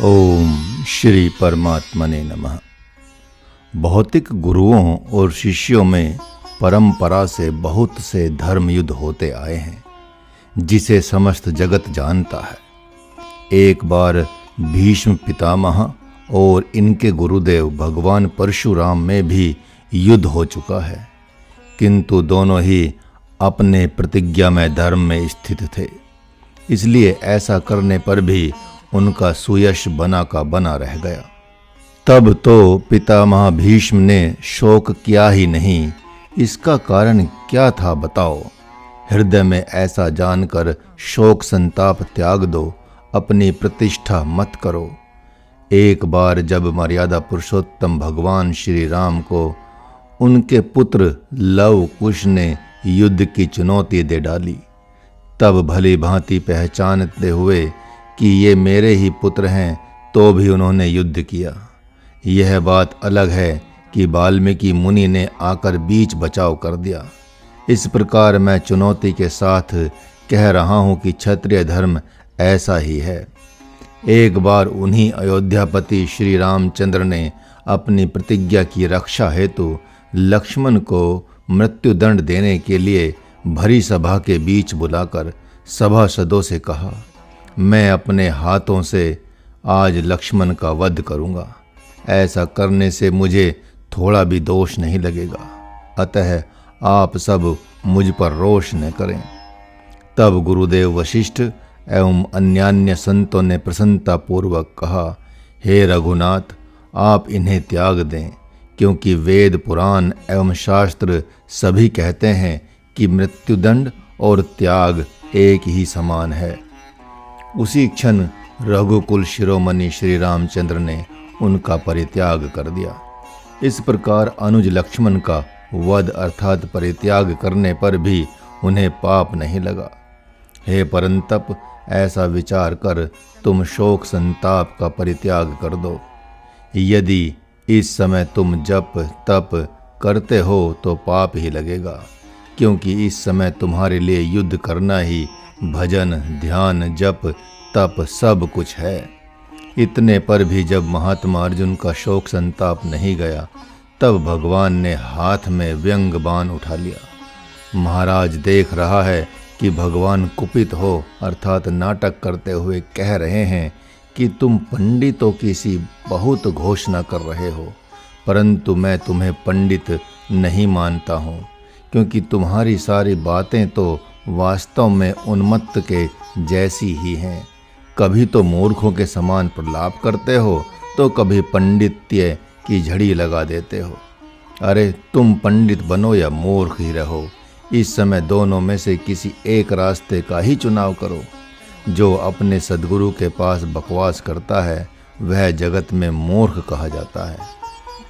ओम श्री परमात्मने नमः। भौतिक गुरुओं और शिष्यों में परंपरा से बहुत से धर्म युद्ध होते आए हैं, जिसे समस्त जगत जानता है। एक बार भीष्म पितामह और इनके गुरुदेव भगवान परशुराम में भी युद्ध हो चुका है, किंतु दोनों ही अपने प्रतिज्ञामय धर्म में स्थित थे। इसलिए ऐसा करने पर भी उनका सुयश बना का बना रह गया। तब तो पितामह भीष्म ने शोक किया ही नहीं। इसका कारण क्या था बताओ। हृदय में ऐसा जानकर शोक संताप त्याग दो, अपनी प्रतिष्ठा मत करो। एक बार जब मर्यादा पुरुषोत्तम भगवान श्री राम को उनके पुत्र लव कुश ने युद्ध की चुनौती दे डाली, तब भली भांति पहचानते हुए कि ये मेरे ही पुत्र हैं, तो भी उन्होंने युद्ध किया। यह बात अलग है कि वाल्मीकि मुनि ने आकर बीच बचाव कर दिया। इस प्रकार मैं चुनौती के साथ कह रहा हूँ कि क्षत्रिय धर्म ऐसा ही है। एक बार उन्हीं अयोध्यापति श्री रामचंद्र ने अपनी प्रतिज्ञा की रक्षा हेतु लक्ष्मण को मृत्युदंड देने के लिए भरी सभा के बीच बुलाकर सभासदों से कहा, मैं अपने हाथों से आज लक्ष्मण का वध करूंगा। ऐसा करने से मुझे थोड़ा भी दोष नहीं लगेगा, अतः आप सब मुझ पर रोष न करें। तब गुरुदेव वशिष्ठ एवं अन्यान्य संतों ने प्रसन्नता पूर्वक कहा, हे रघुनाथ, आप इन्हें त्याग दें, क्योंकि वेद पुराण एवं शास्त्र सभी कहते हैं कि मृत्युदंड और त्याग एक ही समान है। उसी क्षण रघुकुल शिरोमणि श्री रामचंद्र ने उनका परित्याग कर दिया। इस प्रकार अनुज लक्ष्मण का वध अर्थात परित्याग करने पर भी उन्हें पाप नहीं लगा। हे परंतप, ऐसा विचार कर तुम शोक संताप का परित्याग कर दो। यदि इस समय तुम जप तप करते हो तो पाप ही लगेगा, क्योंकि इस समय तुम्हारे लिए युद्ध करना ही भजन ध्यान जप तप सब कुछ है। इतने पर भी जब महात्मा अर्जुन का शोक संताप नहीं गया, तब भगवान ने हाथ में व्यंग बाण उठा लिया। महाराज देख रहा है कि भगवान कुपित हो अर्थात नाटक करते हुए कह रहे हैं कि तुम पंडितों की सी बहुत घोषणा कर रहे हो, परंतु मैं तुम्हें पंडित नहीं मानता हूँ, क्योंकि तुम्हारी सारी बातें तो वास्तव में उन्मत्त के जैसी ही हैं। कभी तो मूर्खों के समान प्रलाप करते हो, तो कभी पंडित्य की झड़ी लगा देते हो। अरे तुम पंडित बनो या मूर्ख ही रहो, इस समय दोनों में से किसी एक रास्ते का ही चुनाव करो। जो अपने सद्गुरु के पास बकवास करता है, वह जगत में मूर्ख कहा जाता है।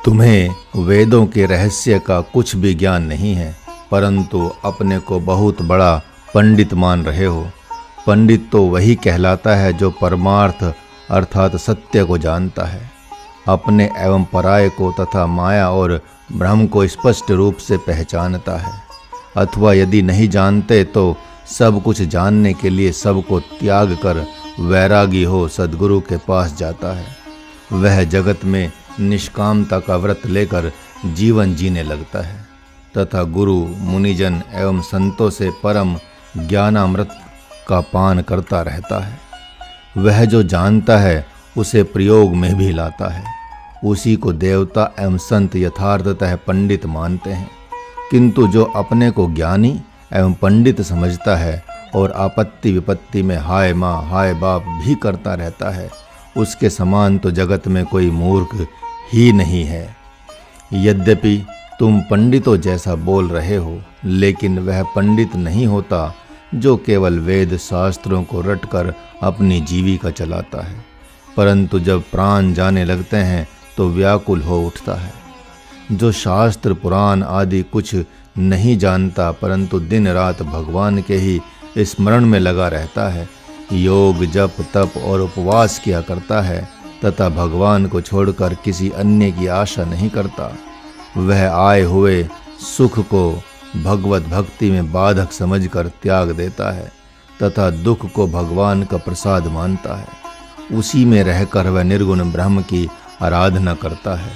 तुम्हें वेदों के रहस्य का कुछ भी ज्ञान नहीं है, परंतु अपने को बहुत बड़ा पंडित मान रहे हो। पंडित तो वही कहलाता है जो परमार्थ अर्थात सत्य को जानता है, अपने एवं पराये को तथा माया और भ्रम को स्पष्ट रूप से पहचानता है, अथवा यदि नहीं जानते तो सब कुछ जानने के लिए सबको त्याग कर वैरागी हो सद्गुरु के पास जाता है। वह जगत में निष्कामता का व्रत लेकर जीवन जीने लगता है तथा गुरु मुनिजन एवं संतों से परम ज्ञानामृत का पान करता रहता है। वह जो जानता है उसे प्रयोग में भी लाता है। उसी को देवता एवं संत यथार्थतः पंडित मानते हैं, किंतु जो अपने को ज्ञानी एवं पंडित समझता है और आपत्ति विपत्ति में हाय माँ हाय बाप भी करता रहता है, उसके समान तो जगत में कोई मूर्ख ही नहीं है। यद्यपि तुम पंडितों जैसा बोल रहे हो, लेकिन वह पंडित नहीं होता जो केवल वेद शास्त्रों को रटकर अपनी जीविका चलाता है, परंतु जब प्राण जाने लगते हैं तो व्याकुल हो उठता है। जो शास्त्र पुराण आदि कुछ नहीं जानता, परंतु दिन रात भगवान के ही स्मरण में लगा रहता है, योग जप तप और उपवास किया करता है तथा भगवान को छोड़कर किसी अन्य की आशा नहीं करता, वह आए हुए सुख को भगवत भक्ति में बाधक समझकर त्याग देता है तथा दुख को भगवान का प्रसाद मानता है। उसी में रहकर वह निर्गुण ब्रह्म की आराधना करता है।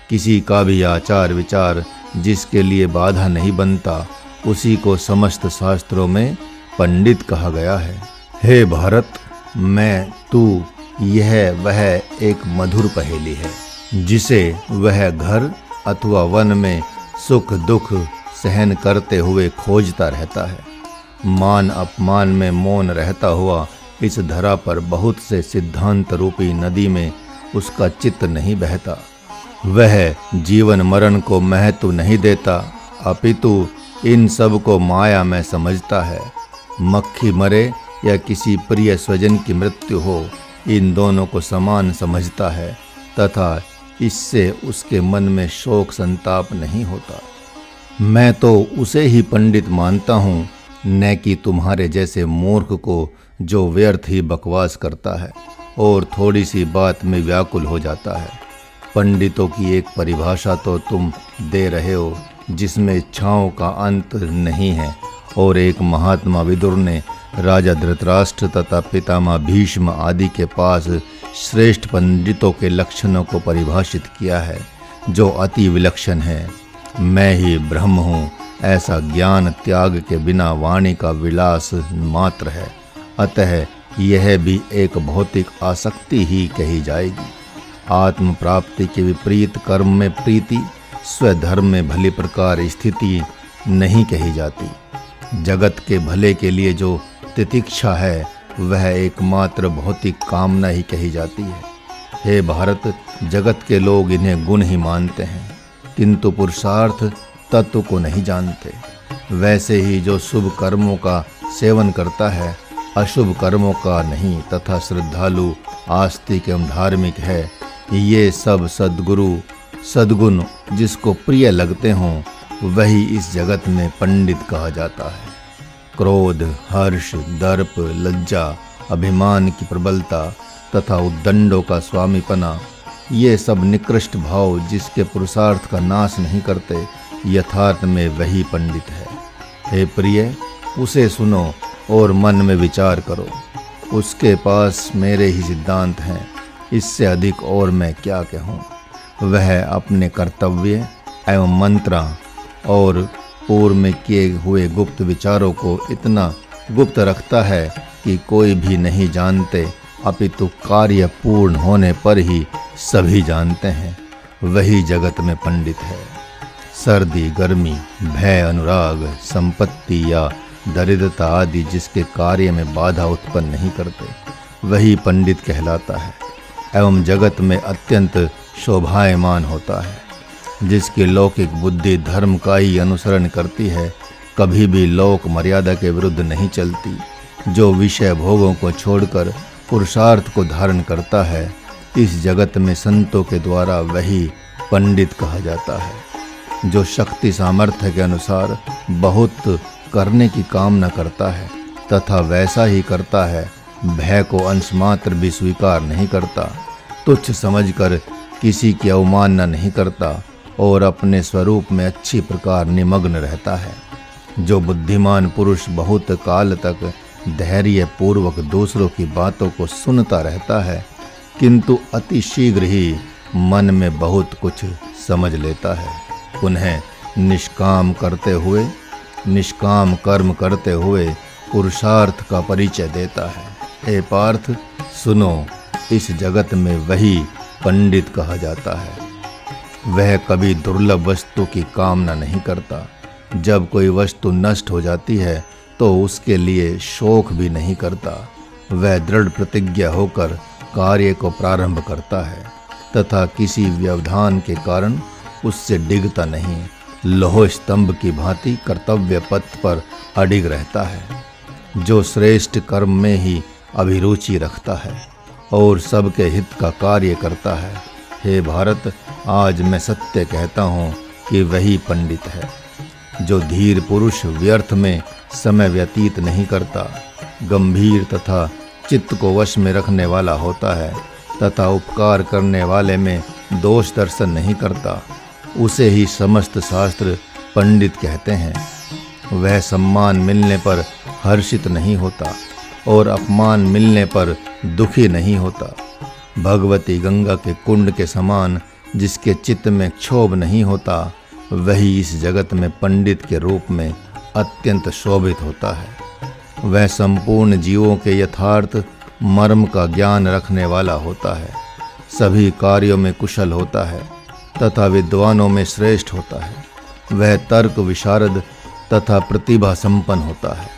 किसी का भी आचार विचार जिसके लिए बाधा नहीं बनता, उसी को समस्त शास्त्रों में पंडित कहा गया है। हे भारत, मैं तू यह वह एक मधुर पहेली है, जिसे वह घर अथवा वन में सुख दुख सहन करते हुए खोजता रहता है। मान अपमान में मौन रहता हुआ इस धरा पर बहुत से सिद्धांत रूपी नदी में उसका चित्त नहीं बहता। वह जीवन मरण को महत्व नहीं देता, अपितु इन सब को माया में समझता है। मक्खी मरे या किसी प्रिय स्वजन की मृत्यु हो, इन दोनों को समान समझता है तथा इससे उसके मन में शोक संताप नहीं होता। मैं तो उसे ही पंडित मानता हूँ, न कि तुम्हारे जैसे मूर्ख को जो व्यर्थ ही बकवास करता है और थोड़ी सी बात में व्याकुल हो जाता है। पंडितों की एक परिभाषा तो तुम दे रहे हो जिसमें इच्छाओं का अंत नहीं है, और एक महात्मा विदुर ने राजा धृतराष्ट्र तथा पितामह भीष्म आदि के पास श्रेष्ठ पंडितों के लक्षणों को परिभाषित किया है, जो अति विलक्षण है। मैं ही ब्रह्म हूँ, ऐसा ज्ञान त्याग के बिना वाणी का विलास मात्र है। अतः यह भी एक भौतिक आसक्ति ही कही जाएगी। आत्म प्राप्ति के विपरीत कर्म में प्रीति, स्वधर्म में भली प्रकार स्थिति नहीं कही जाती। जगत के भले के लिए जो तितिक्षा है, वह एकमात्र भौतिक कामना ही कही जाती है। हे भारत, जगत के लोग इन्हें गुण ही मानते हैं, किंतु पुरुषार्थ तत्व को नहीं जानते। वैसे ही जो शुभ कर्मों का सेवन करता है, अशुभ कर्मों का नहीं, तथा श्रद्धालु आस्तिक एवं धार्मिक है, ये सब सद्गुरु सद्गुण जिसको प्रिय लगते हों, वही इस जगत में पंडित कहा जाता है। क्रोध, हर्ष, दर्प, लज्जा, अभिमान की प्रबलता तथा उद्दंडों का स्वामीपना, ये सब निकृष्ट भाव जिसके पुरुषार्थ का नाश नहीं करते, यथार्थ में वही पंडित है। हे प्रिय, उसे सुनो और मन में विचार करो। उसके पास मेरे ही सिद्धांत हैं, इससे अधिक और मैं क्या कहूँ। वह अपने कर्तव्य एवं मंत्रा और पूर्व में किए हुए गुप्त विचारों को इतना गुप्त रखता है कि कोई भी नहीं जानते, अपितु कार्य पूर्ण होने पर ही सभी जानते हैं। वही जगत में पंडित है। सर्दी, गर्मी, भय, अनुराग, संपत्ति या दरिद्रता आदि जिसके कार्य में बाधा उत्पन्न नहीं करते, वही पंडित कहलाता है एवं जगत में अत्यंत शोभायमान होता है। जिसकी लौकिक बुद्धि धर्म का ही अनुसरण करती है, कभी भी लोक मर्यादा के विरुद्ध नहीं चलती। जो विषय भोगों को छोड़कर पुरुषार्थ को धारण करता है, इस जगत में संतों के द्वारा वही पंडित कहा जाता है। जो शक्ति सामर्थ्य के अनुसार बहुत करने की कामना करता है तथा वैसा ही करता है, भय को अंश मात्र भी स्वीकार नहीं करता, तुच्छ समझकर किसी की अवमानना नहीं करता और अपने स्वरूप में अच्छी प्रकार निमग्न रहता है। जो बुद्धिमान पुरुष बहुत काल तक धैर्य पूर्वक दूसरों की बातों को सुनता रहता है, किंतु अति शीघ्र ही मन में बहुत कुछ समझ लेता है, उन्हें निष्काम कर्म करते हुए पुरुषार्थ का परिचय देता है। हे पार्थ, सुनो, इस जगत में वही पंडित कहा जाता है। वह कभी दुर्लभ वस्तु की कामना नहीं करता। जब कोई वस्तु नष्ट हो जाती है तो उसके लिए शोक भी नहीं करता। वह दृढ़ प्रतिज्ञा होकर कार्य को प्रारंभ करता है तथा किसी व्यवधान के कारण उससे डिगता नहीं। लोह स्तंभ की भांति कर्तव्य पथ पर अडिग रहता है। जो श्रेष्ठ कर्म में ही अभिरुचि रखता है और सबके हित का कार्य करता है। हे भारत, आज मैं सत्य कहता हूँ कि वही पंडित है। जो धीर पुरुष व्यर्थ में समय व्यतीत नहीं करता, गंभीर तथा चित्त को वश में रखने वाला होता है तथा उपकार करने वाले में दोष दर्शन नहीं करता, उसे ही समस्त शास्त्र पंडित कहते हैं। वह सम्मान मिलने पर हर्षित नहीं होता और अपमान मिलने पर दुखी नहीं होता। भगवती गंगा के कुंड के समान जिसके चित्त में क्षोभ नहीं होता, वही इस जगत में पंडित के रूप में अत्यंत शोभित होता है। वह संपूर्ण जीवों के यथार्थ मर्म का ज्ञान रखने वाला होता है, सभी कार्यों में कुशल होता है तथा विद्वानों में श्रेष्ठ होता है। वह तर्क विशारद तथा प्रतिभा संपन्न होता है।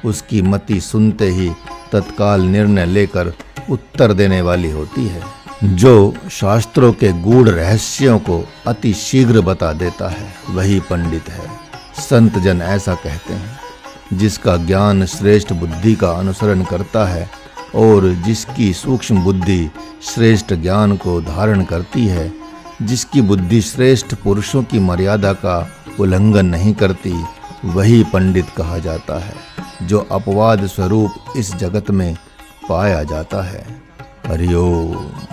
उसकी मति सुनते ही तत्काल निर्णय लेकर उत्तर देने वाली होती है, जो शास्त्रों के गूढ़ रहस्यों को अति शीघ्र बता देता है, वही पंडित है। संत जन ऐसा कहते हैं, जिसका ज्ञान श्रेष्ठ बुद्धि का अनुसरण करता है और जिसकी सूक्ष्म बुद्धि श्रेष्ठ ज्ञान को धारण करती है, जिसकी बुद्धि श्रेष्ठ पुरुषों की मर्यादा का उल्लंघन नहीं करती, वही पंडित कहा जाता है, जो अपवाद स्वरूप इस जगत में पाया जाता है। हरि ओम।